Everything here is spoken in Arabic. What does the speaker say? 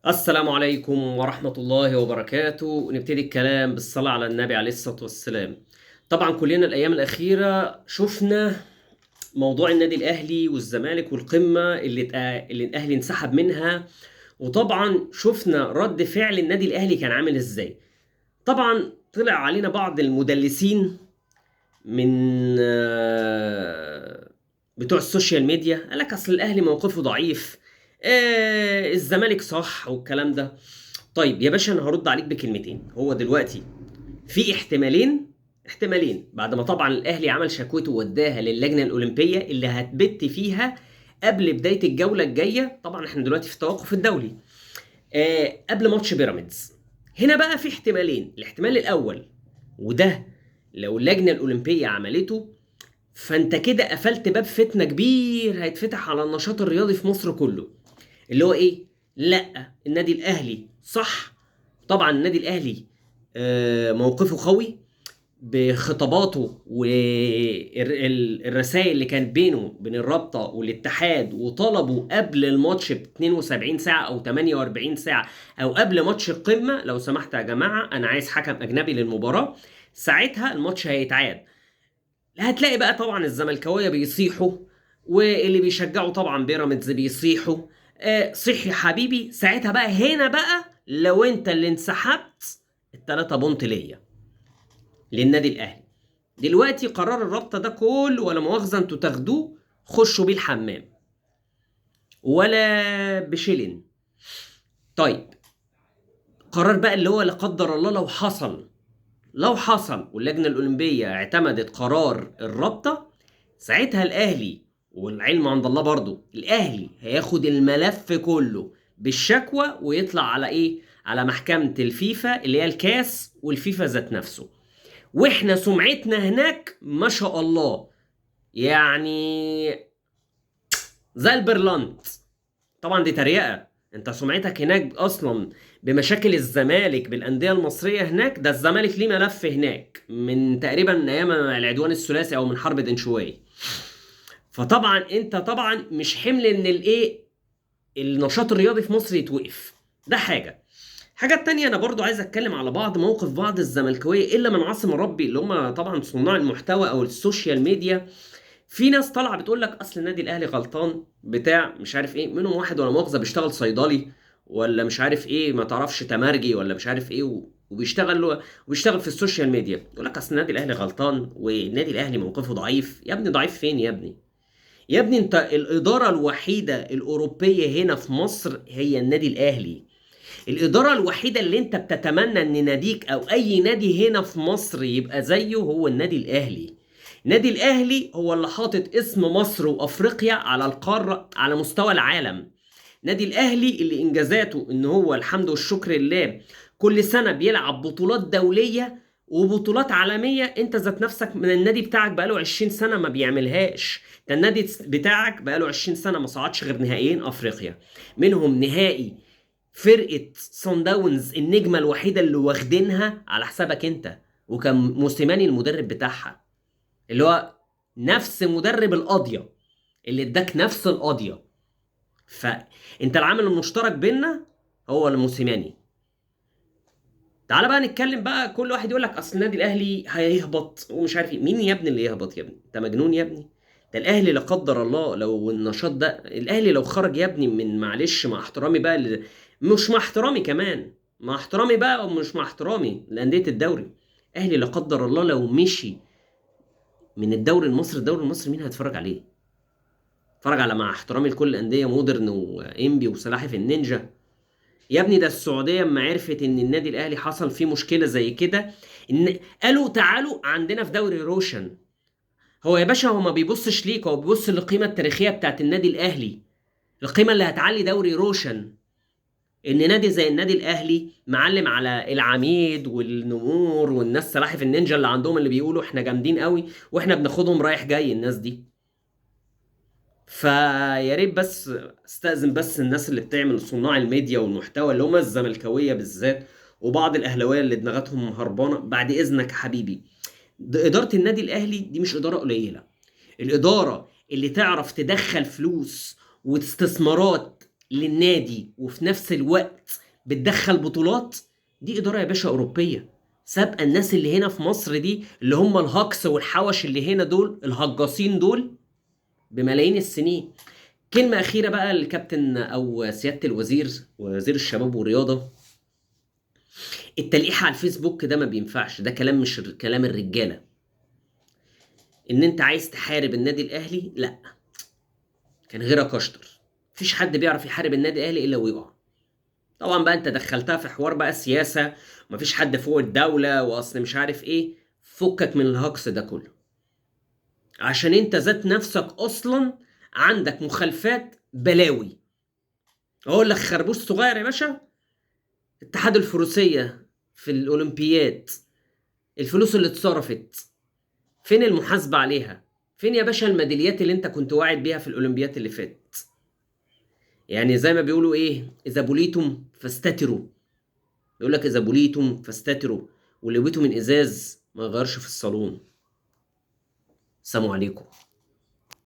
السلام عليكم ورحمة الله وبركاته. نبتدي الكلام بالصلاة على النبي عليه الصلاة والسلام. طبعا كلنا الأيام الأخيرة شفنا موضوع النادي الأهلي والزمالك والقمة اللي الأهلي انسحب منها. وطبعا شفنا رد فعل النادي الأهلي كان عامل إزاي. طبعا طلع علينا بعض المدلسين من بتوع السوشيال ميديا، قال لك اصل الاهلي موقفه ضعيف، الزمالك صح والكلام ده. طيب يا باشا، انا هرد عليك بكلمتين. هو دلوقتي في احتمالين بعد ما طبعا الاهلي عمل شكوته ووداها للجنه الاولمبيه اللي هتبت فيها قبل بدايه الجوله الجايه. طبعا احنا دلوقتي في التوقف الدولي قبل ماتش بيراميدز. هنا بقى في احتمالين. الاحتمال الاول، وده لو اللجنه الاولمبيه عملته، فانت كده قفلت باب فتنه كبير هيتفتح على النشاط الرياضي في مصر كله، اللي هو ايه؟ لا، النادي الاهلي صح. طبعا النادي الاهلي موقفه قوي بخطاباته والرسائل اللي كانت بينه بين الرابطه والاتحاد، وطلبوا قبل الماتش ب 72 ساعه او 48 ساعه او قبل ماتش القمه، لو سمحت يا جماعه انا عايز حكم اجنبي للمباراه، ساعتها الماتش هيتعاد. هتلاقي بقى طبعا الزملكاويه بيصيحوا، واللي بيشجعوا طبعا بيراميدز بيصيحوا. صح يا حبيبي. ساعتها بقى هنا بقى لو انت اللي انسحبت، التلاتة بونت ليا للنادي الاهلي. دلوقتي قرار الرابطه ده كله ولا مؤاخذه انتوا تاخدوه خشوا بيه الحمام ولا بشيلن. طيب، قرار بقى اللي هو لا قدر الله لو حصل واللجنه الاولمبيه اعتمدت قرار الرابطه، ساعتها الاهلي، والعلم عند الله برضو، الاهلي هياخد الملف كله بالشكوى ويطلع على ايه؟ على محكمة الفيفا اللي هي الكاس والفيفا ذات نفسه. واحنا سمعتنا هناك ما شاء الله يعني زي البرلنت. طبعا دي تريقة. انت سمعتك هناك اصلا بمشاكل الزمالك بالانديه المصريه هناك. ده الزمالك ليه ملف هناك من تقريبا ايام العدوان الثلاثي او من حرب دنشواي. فطبعا انت طبعا مش حمل ان النشاط الرياضي في مصر يتوقف. ده حاجة التانية. انا برضو عايز اتكلم على موقف بعض الزملكاويه الا من عاصم ربي، اللي هم طبعا صناع المحتوى او السوشيال ميديا. في ناس طالعه بتقول لك اصل النادي الاهلي غلطان بتاع مش عارف ايه، منهم واحد ولا مؤاخذه بيشتغل صيدلي ولا مش عارف ايه، ما تعرفش تمرجي ولا مش عارف ايه، وبيشتغل في السوشيال ميديا يقول لك اصل النادي الاهلي غلطان والنادي الاهلي موقفه ضعيف. يا ابني ضعيف فين يا ابني؟ يا ابني انت الإدارة الوحيدة الأوروبية هنا في مصر هي النادي الأهلي. الإدارة الوحيدة اللي انت بتتمنى ان ناديك او اي نادي هنا في مصر يبقى زيه هو النادي الأهلي. النادي الأهلي هو اللي حاطط اسم مصر وأفريقيا على القارة على مستوى العالم. نادي الأهلي اللي إنجازاته ان هو الحمد والشكر لله كل سنة بيلعب بطولات دولية وبطولات عالمية. انت ذات نفسك من النادي بتاعك بقاله 20 سنة ما بيعملهاش. ده النادي بتاعك بقاله 20 سنة ما صعدش غير نهائيين افريقيا، منهم نهائي فرقة صن داونز النجمة الوحيدة اللي واخدينها على حسابك انت، وكان موسيماني المدرب بتاعها، اللي هو نفس مدرب القاضية اللي اداك نفس القاضية. فانت العامل المشترك بيننا هو الموسيماني. تعال بقى نتكلم بقى. كل واحد يقول لك اصل النادي الاهلي هيهبط ومش عارف ايه. مين يا ابني اللي يهبط يا ابني؟ انت مجنون يا ابني؟ ده الاهلي لا قدر الله لو النشاط ده، الاهلي لو خرج يا ابني من، معلش مع احترامي بقى مش مع احترامي كمان، مع احترامي بقى ومش مع احترامي لانديه الدوري، اهلي لا قدر الله لو مشي من الدوري المصري مين هيتفرج عليه؟ اتفرج على، مع احترامي لكل الانديه، مودرن وانبي وسلاحف النينجا. يا ابني ده السعوديه اما عرفت ان النادي الاهلي حصل فيه مشكله زي كده، ان قالوا تعالوا عندنا في دوري روشن. هو يا باشا هو ما بيبصش ليك، هو بيبص للقيمه التاريخيه بتاعت النادي الاهلي، القيمه اللي هتعلي دوري روشن. ان نادي زي النادي الاهلي معلم على العميد والنمور والناس سلاحف النينجا اللي عندهم، اللي بيقولوا احنا جامدين قوي واحنا بناخدهم رايح جاي الناس دي. فيا ريت بس استأذن بس الناس اللي بتعمل صناع الميديا والمحتوى اللي هم الزملكاويه بالذات وبعض الاهلاويه اللي دماغاتهم هربانه، بعد اذنك يا حبيبي، اداره النادي الاهلي دي مش اداره قليله. الاداره اللي تعرف تدخل فلوس واستثمارات للنادي وفي نفس الوقت بتدخل بطولات، دي اداره يا باشا اوروبيه سابقه الناس اللي هنا في مصر دي، اللي هم الهجص والحوش اللي هنا دول الهجاصين دول، بملايين السنين. كلمه اخيره بقى للكابتن او سياده الوزير وزير الشباب والرياضه، التلقيح على الفيسبوك ده ما بينفعش، ده كلام مش كلام الرجاله. ان انت عايز تحارب النادي الاهلي، لا، كان غيرك اشطر. مفيش حد بيعرف يحارب النادي الاهلي الا ويقع. طبعا بقى انت دخلتها في حوار بقى سياسه، ومفيش حد فوق الدوله واصل مش عارف ايه، فكك من الهجص ده كله، عشان انت ذات نفسك اصلا عندك مخالفات بلاوي. اقول لك خربوش صغير يا باشا، اتحاد الفروسيه في الاولمبياد، الفلوس اللي اتصرفت فين المحاسبه عليها؟ فين يا باشا الميداليات اللي انت كنت واعد بيها في الاولمبياد اللي فات؟ يعني زي ما بيقولوا ايه، اذا بليتم فاستتروا. بيقول لك اذا بليتم فاستتروا، واللي بيته من ازاز ما يغيرش في الصالون. سلام عليكم.